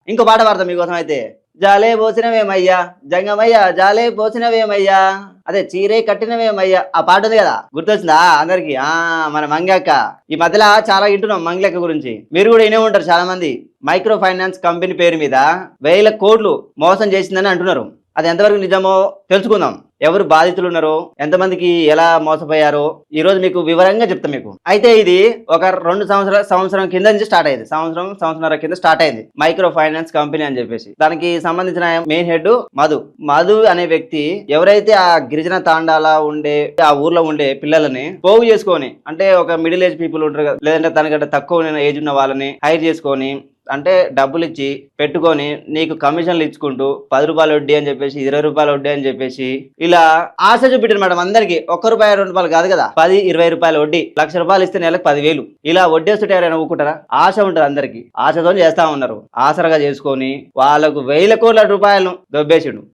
ఇంకో పాట పాడతాం మీకోసం అయితే. జాలే పోసినవేమయ్యా జంగమయ్యా జాలే పోసినవేమయ్యా అదే చీరే కట్టినవేమయ్యా ఆ పాట ఉంది కదా, గుర్తొచ్చిందా అందరికి? మన మంగక్క. ఈ మధ్యలో చాలా వింటున్నాం మంగళక్క గురించి, మీరు కూడా వినే ఉంటారు చాలా మంది. మైక్రో ఫైనాన్స్ కంపెనీ పేరు మీద 1000 కోట్లు మోసం చేసిందని అంటున్నారు. అది ఎంతవరకు నిజమో తెలుసుకుందాం. ఎవరు బాధితులు ఉన్నారో, ఎంతమందికి ఎలా మోసపోయారో ఈ రోజు మీకు వివరంగా చెప్తాం మీకు. అయితే ఇది ఒక 2 సంవత్సరం కింద నుంచి స్టార్ట్ అయింది. సంవత్సరంన్నర కింద స్టార్ట్ అయింది మైక్రో ఫైనాన్స్ కంపెనీ అని చెప్పేసి. దానికి సంబంధించిన మెయిన్ హెడ్ మధు అనే వ్యక్తి ఎవరైతే ఆ గిరిజన తాండాల ఉండే ఆ ఊర్లో ఉండే పిల్లలని పోగు చేసుకొని, అంటే ఒక మిడిల్ ఏజ్ పీపుల్ ఉంటారు కదా, లేదంటే తనకంటే తక్కువ ఏజ్ ఉన్న వాళ్ళని హైర్ చేసుకొని, అంటే డబ్బులు ఇచ్చి పెట్టుకొని నీకు కమిషన్లు ఇచ్చుకుంటూ 10 రూపాయలు వడ్డీ అని చెప్పేసి 20 రూపాయలు వడ్డీ అని చెప్పేసి ఇలా ఆశ చూపెట్టారు మేడం అందరికి. 1 రూపాయి 2 రూపాయలు కాదు కదా, 10-20 రూపాయలు వడ్డీ. 1,00,000 రూపాయలు ఇస్తే నెలకు 10,000 ఇలా వడ్డీ వస్తుంటే ఎవరైనా ఊకుంటారా? ఆశ ఉంటుంది అందరికి, ఆశతో చేస్తా ఉన్నారు. ఆసరగా చేసుకొని వాళ్ళకు 1,000 కోట్ల రూపాయలను దొబ్బేసిండు.